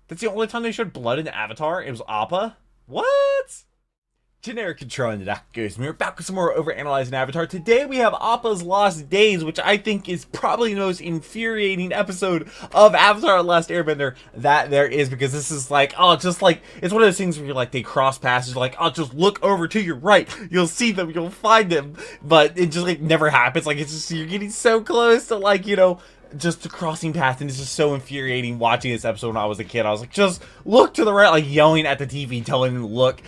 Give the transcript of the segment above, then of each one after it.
That's the only time they showed blood in Avatar? It was Appa? What? Generic control and that goes. We're back with some more Overanalyzing Avatar. Today we have Appa's Lost Days, which I think is probably the most infuriating episode of Avatar: The Last Airbender that there is, because this is like, oh, just like, it's one of those things where you're like, they cross paths, like, oh, just look over to your right, you'll see them, you'll find them, but it just like never happens. Like, it's just, you're getting so close to, like, you know, just the crossing path, and it's just so infuriating watching this episode when I was a kid. I was like, just look to the right, like yelling at the TV, telling him to look,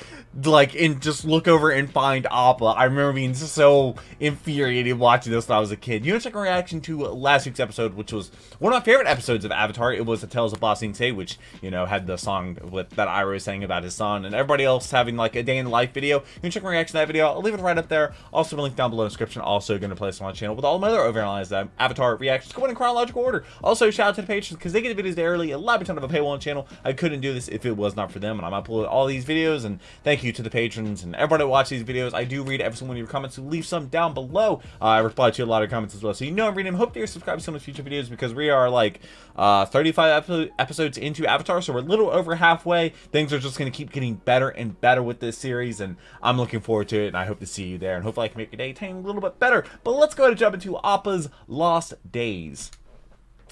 like, and just look over and find Appa. I remember being so infuriated watching this when I was a kid. You want to check our reaction to last week's episode, which was one of my favorite episodes of Avatar. It was the Tales of Ba Sing Se, which, you know, had the song with that Iroh was saying about his son, and everybody else having like a day in the life video. You can check my reaction to that video. I'll leave it right up there. Also, the link down below in the description. Also, going to place on my channel with all my other Overanalyzed Avatar reactions going in chronological order. Also, shout out to the patrons because they get the videos there early. A lot of a paywall on the channel. I couldn't do this if it was not for them, and I'm uploading all these videos. And thank you to the patrons and everybody that watch these videos. I do read every single one of your comments, so leave some down below. I reply to a lot of comments as well, so you know I'm reading them. Hope that you're subscribed to some of the future videos, because we are like 35 episodes into Avatar, so we're a little over halfway. Things are just going to keep getting better and better with this series, and I'm looking forward to it, and I hope to see you there, and hopefully I can make your day a little bit better. But let's go ahead and jump into Appa's Lost Days.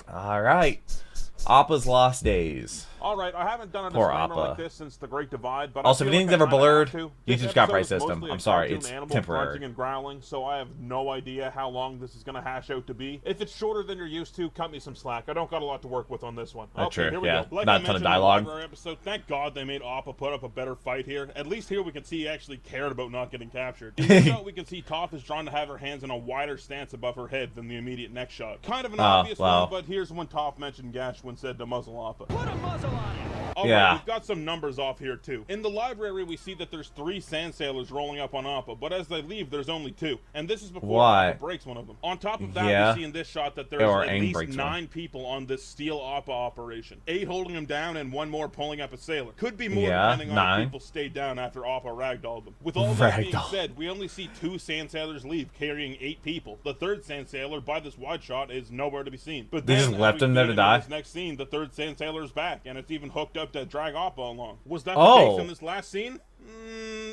Alright, Appa's Lost Days. Alright, I haven't done a Poor disclaimer Appa. like this since the Great Divide, but Also, I if feel anything's like ever blurred, This YouTube's got episode price is system. mostly a I'm sorry, cartoon it's animal temporary. grunting and growling, so I have no idea how long this is going to hash out to be. If it's shorter than you're used to, cut me some slack. I don't got a lot to work with on this one. That's true, Here we yeah. go. Like Not I a ton of mentioned in the dialogue. library episode, thank God they made Appa put up a better fight here. At least here we can see he actually cared about not getting captured. In this shot, we can see Toph is drawn to have her hands in a wider stance above her head than the immediate next shot. Kind of an obvious one, but here's when Toph mentioned Gash when said to muzzle Appa. Put a muzzle on him! Alright, we've got some numbers off here too. In the library, we see that there's 3 sand sailors rolling up on Appa, but as they leave, there's only 2. And this is before Appa breaks one of them. On top of that, we see in this shot that there's at least 9 people on this steal Appa operation. 8 holding him down and 1 more pulling up a sailor. Could be more depending on if people stayed down after Appa ragdolled them. With all that being said, we only see 2 sand sailors leave carrying 8 people. The 3rd sand sailor, by this wide shot, is nowhere to be seen. But they then, just left him there to die? This next scene, the 3rd sand sailor is back, and it's even hooked up to drag Appa along. Was that the case in this last scene?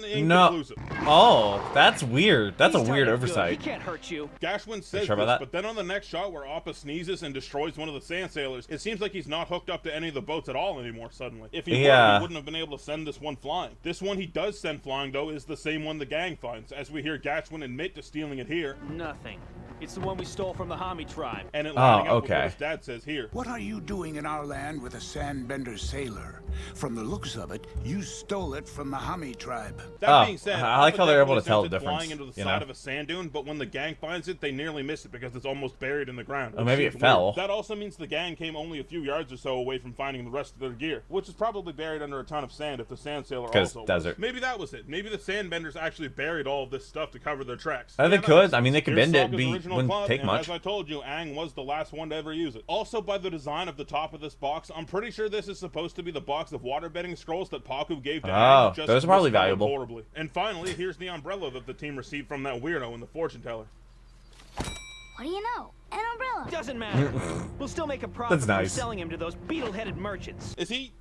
Inconclusive. Oh, that's weird. That's a weird oversight. He can't hurt you. Gashwin says this, but then on the next shot where Appa sneezes and destroys one of the sand sailors, it seems like he's not hooked up to any of the boats at all anymore suddenly. If he were, he wouldn't have been able to send this one flying. This one he does send flying, though, is the same one the gang finds, as we hear Gashwin admit to stealing it here. Nothing. It's the one we stole from the Hami tribe. And it lining up with what his dad says here. What are you doing in our land with a sandbender sailor? From the looks of it, you stole it from the Hami tribe. That being said, I like how they're able to tell the difference. Flying into the side of a sand dune, but when the gang finds it, they nearly miss it because it's almost buried in the ground. Oh, maybe it fell. That also means the gang came only a few yards or so away from finding the rest of their gear, which is probably buried under a ton of sand if the sand sailor also desert. Maybe that was it. Maybe the sandbenders actually buried all of this stuff to cover their tracks. They could. I mean, they could bend it. Wouldn't take much. As I told you, Aang was the last one to ever use it. Also, by the design of the top of this box, I'm pretty sure this is supposed to be the box of waterbending scrolls that Paku gave to Aang. Those are probably valuable. Horribly. And finally, here's the umbrella that the team received from that weirdo in the fortune teller. What do you know? An umbrella. Doesn't matter. We'll still make a profit That's nice. from selling him to those beetle-headed merchants. Is he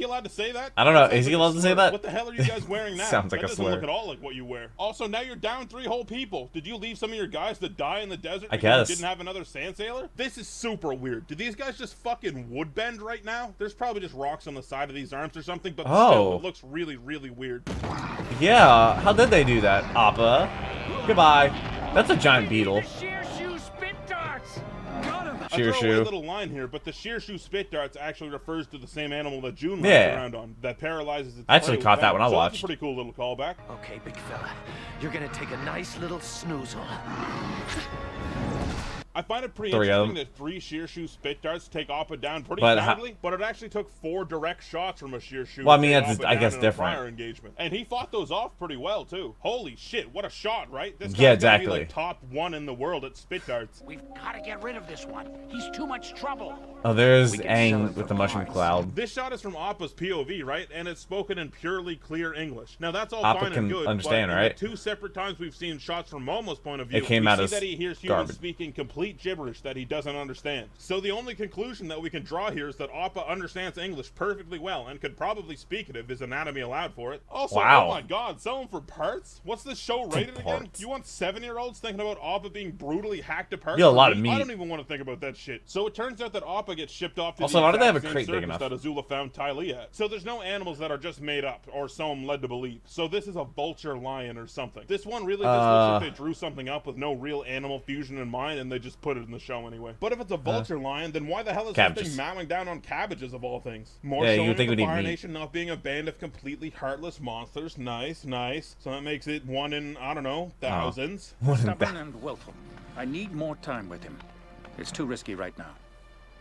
allowed to say that? I don't know. Is he allowed to say that? What the hell are you guys wearing now? Sounds like that a slur. doesn't look at all like what you wear. Also, now you're down 3 whole people. Did you leave some of your guys to die in the desert I because guess. you didn't have another sand sailor? This is super weird. Do these guys just fucking woodbend right now? There's probably just rocks on the side of these arms or something, but still, it looks really, really weird. Yeah, how did they do that, Appa? Goodbye. That's a giant beetle. A throwaway little line here, but the sheer shoe spit darts actually refers to the same animal that June runs around on, that paralyzes its I actually caught that when I watched. That's a pretty cool little callback. Okay, big fella, you're gonna take a nice little snoozle. I find it pretty interesting that 3 sheer shoe spit darts take Appa down pretty badly, but it actually took 4 direct shots from a sheer shoe. Well, I mean, that's I guess different. Engagement. And he fought those off pretty well too. Holy shit, what a shot, right? This guy's exactly. Be like top 1 in the world at spit darts. We've got to get rid of this one. He's too much trouble. Oh, there's Aang with the mushroom cloud. This shot is from Appa's POV, right? And it's spoken in purely clear English. Now that's all Appa fine and good, understand, but right? in the 2 separate times we've seen shots from Momo's point of view, it came out we as see that he hears humans speaking completely complete gibberish that he doesn't understand. So the only conclusion that we can draw here is that Appa understands English perfectly well and could probably speak it if his anatomy allowed for it. Also, wow. Oh my god, sell them for parts? What's this show rated again? You want 7-year-olds thinking about Appa being brutally hacked apart? Yeah, a lot of meat. I don't even want to think about that shit. So it turns out that Appa gets shipped off to also, the why do they have a same crate big circus enough? that Azula found Ty Lee at. So there's no animals that are just made up, or so I'm led to believe. So this is a vulture lion or something. This one really just looks like they drew something up with no real animal fusion in mind, and they just put it in the show anyway. But if it's a vulture lion, then why the hell is this thing mowing down on cabbages of all things? More showing of the Fire Nation not being a band of completely heartless monsters. Nice, nice. So that makes it 1 in, I don't know, thousands. Stubborn and willful. I need more time with him. It's too risky right now.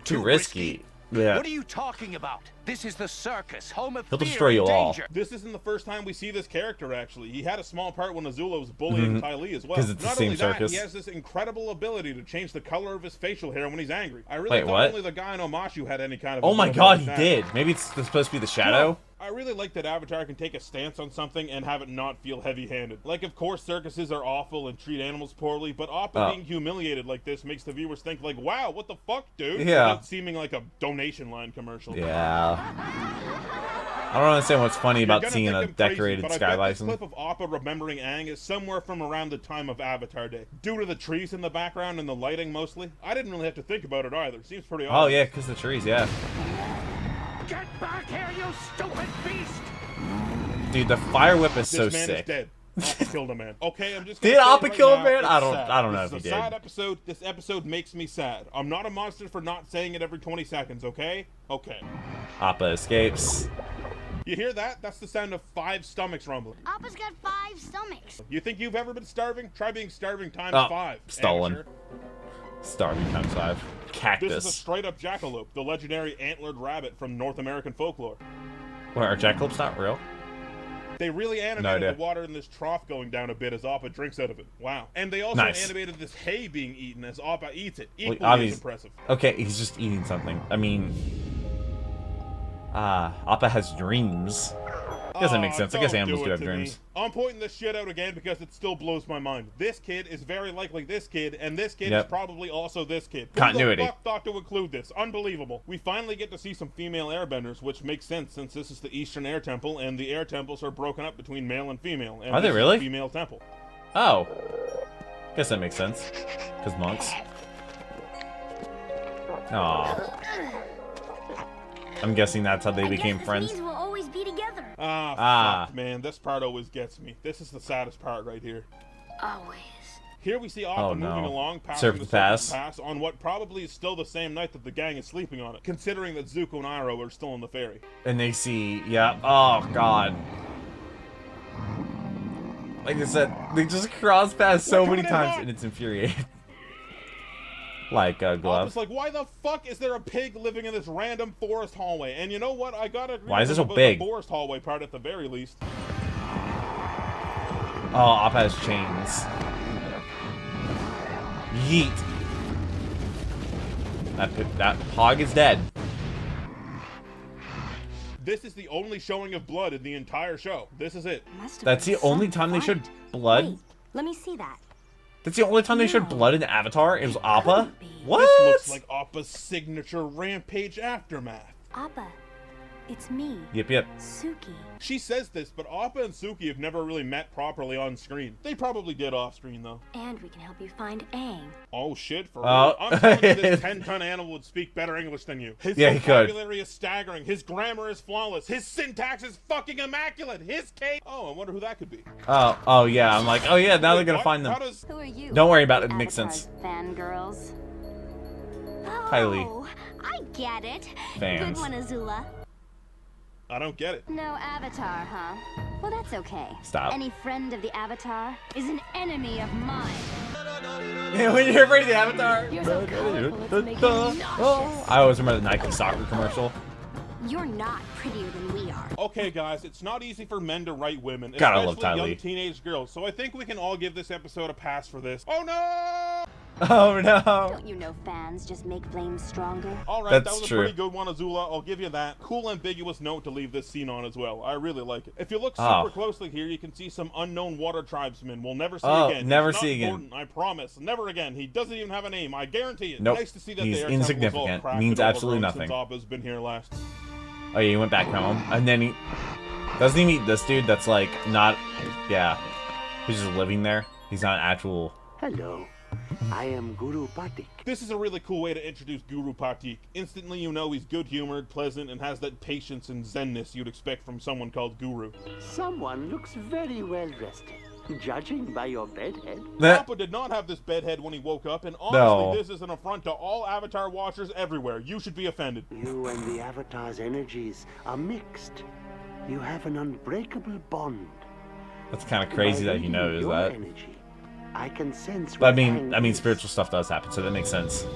Too risky? Yeah. What are you talking about? This is the circus, home of He'll fear destroy you and all. danger. This isn't the first time we see this character, actually. He had a small part when Azula was bullying Ty Lee as well. Because it's the same circus. He has this incredible ability to change the color of his facial hair when he's angry. I really thought only the guy in Omashu had any kind of... Oh my god, he did. Maybe it's supposed to be the shadow? I really like that Avatar can take a stance on something and have it not feel heavy-handed. Like, of course, circuses are awful and treat animals poorly, but Appa being humiliated like this makes the viewers think, like, wow, what the fuck, dude? Yeah. Without seeming like a donation line commercial. Yeah. I don't understand what's funny about seeing a decorated sky bison. This clip of Appa remembering Aang is somewhere from around the time of Avatar Day. Due to the trees in the background and the lighting, mostly. I didn't really have to think about it either. Seems pretty obvious. Oh, yeah, because the trees, yeah. Get back here, you stupid beast! Dude, the fire whip is so This man sick. is dead. Appa killed a man. Okay, I'm just Did Appa kill a man? I don't know if he did. did. This is a sad episode. This episode makes me sad. I'm not a monster for not saying it every 20 seconds, okay? Okay. Appa escapes. You hear that? That's the sound of 5 stomachs rumbling. Appa's got 5 stomachs. You think you've ever been starving? Try being starving times 5. Stolen. Amateur. Starving times 5. Cactus. This is a straight-up jackalope, the legendary antlered rabbit from North American folklore. Where are jackalopes not real? They really animated the water in this trough going down a bit as Appa drinks out of it. Wow. And they also animated this hay being eaten as Appa eats it. Equally as impressive. Okay, he's just eating something. I mean... Appa has dreams. Doesn't make sense. I guess animals do have dreams. I'm pointing this shit out again because it still blows my mind. This kid is very likely this kid, and this kid is probably also this kid. Continuity. Who the fuck thought to include this? Unbelievable. We finally get to see some female airbenders, which makes sense since this is the Eastern Air Temple, and the air temples are broken up between male and female. And are they really? Female temple. Oh. Guess that makes sense. Because monks. Aww. I'm guessing that's how they became friends. Means we'll always be together. Fuck, man. This part always gets me. This is the saddest part right here. Always. Here we see Appa moving along, passing the pass on what probably is still the same night that the gang is sleeping on it, considering that Zuko and Iroh are still on the ferry. And they see, oh god. Like I said, they just cross paths so many times, and it's infuriating. Like a glove. It's like, why the fuck is there a pig living in this random forest hallway? And you know what? I gotta agree why is it with so big? The forest hallway part at the very least. Oh, Appa has chains. Yeet. That hog is dead. This is the only showing of blood in the entire show. This is it. That's the only time they showed blood? Wait, let me see that. That's the only time they showed blood in Avatar? It was Appa? What? This looks like Appa's signature rampage aftermath. Appa, it's me. Yep. Suki. She says this, but Appa and Suki have never really met properly on screen. They probably did off screen, though. And we can help you find Aang. Oh, shit, for real? I'm telling you this 10-ton animal would speak better English than you. His vocabulary is staggering. His grammar is flawless. His syntax is fucking immaculate. His case... Oh, I wonder who that could be. Oh, yeah. I'm like, oh, yeah, now they're gonna find them. Who are you? Don't worry about it. It makes sense. Fangirls. Kylie. Oh, I get it. Fans. Good one, Azula. I don't get it. No Avatar, huh? Well, that's okay. Stop. Any friend of the Avatar is an enemy of mine. When you're afraid of the Avatar. You're so colorful, it's making me nauseous. I always remember the Nike soccer commercial. You're not prettier than we are. Okay, guys, it's not easy for men to write women, Gotta love especially Ty young Lee. teenage girls. So I think we can all give this episode a pass for this. Oh no! Oh no. Don't you know fans just make flames stronger? All right, That's that was true. a pretty good one, Azula. I'll give you that. Cool, ambiguous note to leave this scene on as well. I really like it. If you look super closely here, you can see some unknown water tribesmen we'll never see again. Never He's see not again. important, I promise. Never again. He doesn't even have a name. I guarantee it. Nope. Nice to see that He's the air temple was all insignificant. crafted Means all absolutely around nothing. Since Appa's been here last. Oh yeah, he went back home, and then he doesn't he meet this dude that's like not, yeah, he's just living there. He's not an actual. Hello. I am Guru Patik. This is a really cool way to introduce Guru Patik. Instantly you know he's good-humored, pleasant, and has that patience and zenness you'd expect from someone called Guru. Someone looks very well rested, judging by your bedhead. Appa did not have this bedhead when he woke up, and honestly, this is an affront to all Avatar watchers everywhere. You should be offended. You and the Avatar's energies are mixed. You have an unbreakable bond. That's kind of crazy that he knows that. Energy, I can sense. But I mean, spiritual stuff does happen, so that makes sense.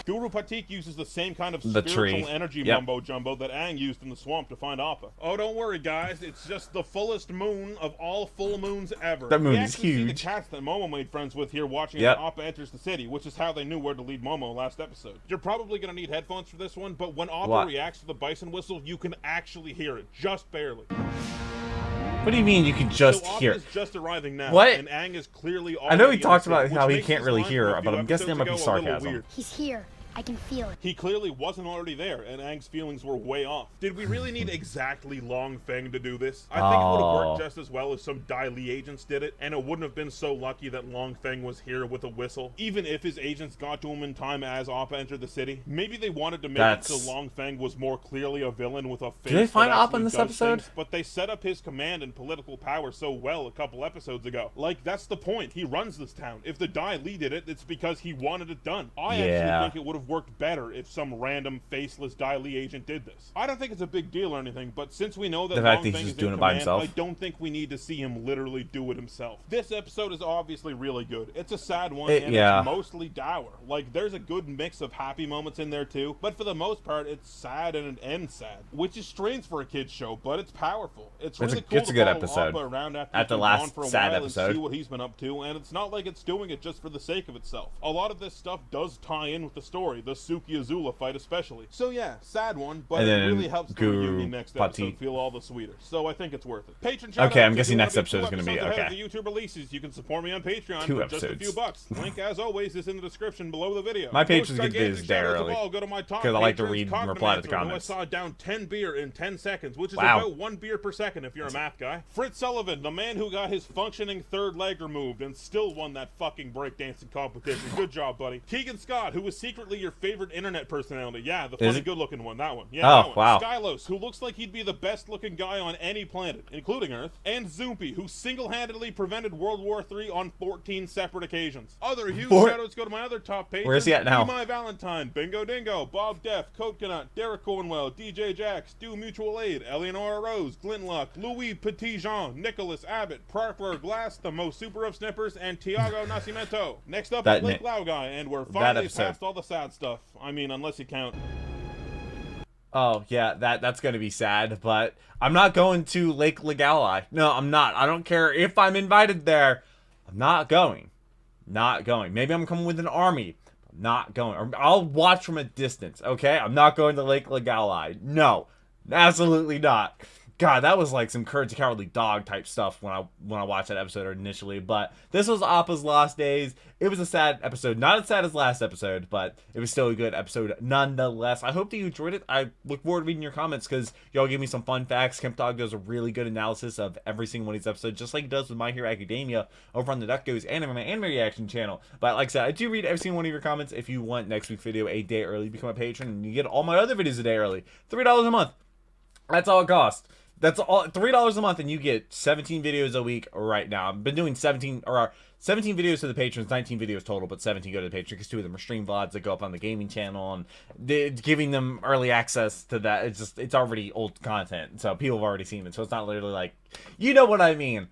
Guru Patik uses the same kind of The spiritual tree. energy mumbo-jumbo that Aang used in the swamp to find Appa. Oh, don't worry, guys. It's just the fullest moon of all full moons ever. That moon we is actually see the huge. cats that Momo made friends with here watching as Appa enters the city, which is how they knew where to lead Momo last episode. You're probably going to need headphones for this one, but when Appa reacts to the bison whistle, you can actually hear it, just barely. What do you mean you can just hear? Appa's just arriving now, What? and Aang is clearly I know he already in talked the city, about how which he makes can't his really line hear, from a but few I'm guessing that might be episodes ago a little sarcasm. weird. He's here. I can feel it. He clearly wasn't already there, and Aang's feelings were way off. Did we really need exactly Long Feng to do this? I think it would have worked just as well if some Dai Li agents did it, and it wouldn't have been so lucky that Long Feng was here with a whistle. Even if his agents got to him in time as Appa entered the city, maybe they wanted to make it so Long Feng was more clearly a villain with a face. Did they find that Appa in actually this does episode? things, but they set up his command and political power so well a couple episodes ago. Like, that's the point. He runs this town. If the Dai Li did it, it's because he wanted it done. I actually think it would have worked better if some random faceless Dai Li agent did this. I don't think it's a big deal or anything, but since we know that Long Feng is in command, I don't think we need to see him literally do it himself. This episode is obviously really good. It's a sad one, and it's mostly dour. Like, there's a good mix of happy moments in there too, but for the most part, it's sad and it ends sad, which is strange for a kid's show, but it's powerful. It's really cool to follow Appa around after the last for a sad while episode. and see what he's been up to, and it's not like it's doing it just for the sake of itself. A lot of this stuff does tie in with the story, the Suki Azula fight especially. So yeah, sad one, but it really helps the reunion next episode feel all the sweeter. So I think it's worth it. Patron shout Okay, out I'm to guessing you. next episode is going to be ahead of the YouTube releases. You can support me on Patreon 2 for just a episodes. few bucks. Link, as always, is in the description below the video. My patrons Most get videos gigantic day shout-outs of early, all go to my top 'cause I like to patrons, read and reply to the Cognomancer, who comments. I saw down 10 beer in 10 seconds, which is Wow. about 1 beer per second if you're a math guy. Fritz Sullivan, the man who got his functioning third leg removed and still won that fucking breakdancing competition. Good job, buddy. Keegan Scott, who was secretly your favorite internet personality. Yeah, the funny, good-looking one. That one. Yeah, that one. Wow. Skylos, who looks like he'd be the best-looking guy on any planet, including Earth. And Zoopy, who single-handedly prevented World War III on 14 separate occasions. Other huge shout-outs go to my other top patrons. Where's he at now? Be My Valentine, Bingo Dingo, Bob Deff, Coconut, Derek Cornwell, DJ Jax, Do Mutual Aid, Eleonora Rose, Glintlock, Louis Petitjean, Nicholas Abbott, Parker Glass, the most super of snippers, and Tiago Nascimento. Next up is Blake Lau Guy, and we're finally past all the sad stuff. I mean, unless you count. Oh, yeah, that's going to be sad, but I'm not going to Lake Legali. No, I'm not. I don't care if I'm invited there. I'm not going. Not going. Maybe I'm coming with an army. I'm not going. Or I'll watch from a distance, okay? I'm not going to Lake Legali. No, absolutely not. God, that was like some Courage the Cowardly Dog type stuff when I watched that episode initially. But this was Appa's Lost Days. It was a sad episode. Not as sad as last episode, but it was still a good episode nonetheless. I hope that you enjoyed it. I look forward to reading your comments because y'all give me some fun facts. Kemp Dog does a really good analysis of every single one of these episodes, just like he does with My Hero Academia over on the Duck Goes Anime Reaction channel. But like I said, I do read every single one of your comments. If you want next week's video a day early, become a patron, and you get all my other videos a day early. $3 a month. That's all it costs. That's all, $3 a month, and you get 17 videos a week right now. I've been doing 17 videos to the patrons, 19 videos total, but 17 go to the patron because 2 of them are stream VODs that go up on the gaming channel, and giving them early access to that. It's already old content, so people have already seen it. So it's not literally like, you know what I mean.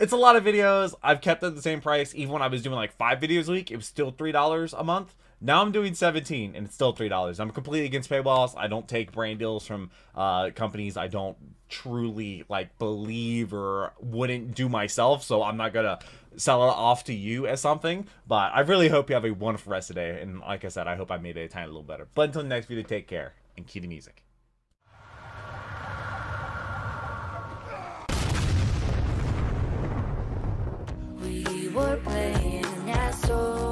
It's a lot of videos. I've kept it at the same price. Even when I was doing like 5 videos a week, it was still $3 a month. Now I'm doing 17 and it's still $3. I'm completely against paywalls. I don't take brand deals from companies I don't truly like believe or wouldn't do myself, so I'm not gonna sell it off to you as something. But I really hope you have a wonderful rest of the day, and like I said, I hope I made it a tiny little better. But until the next video, take care and cue the music. We were playing an asshole.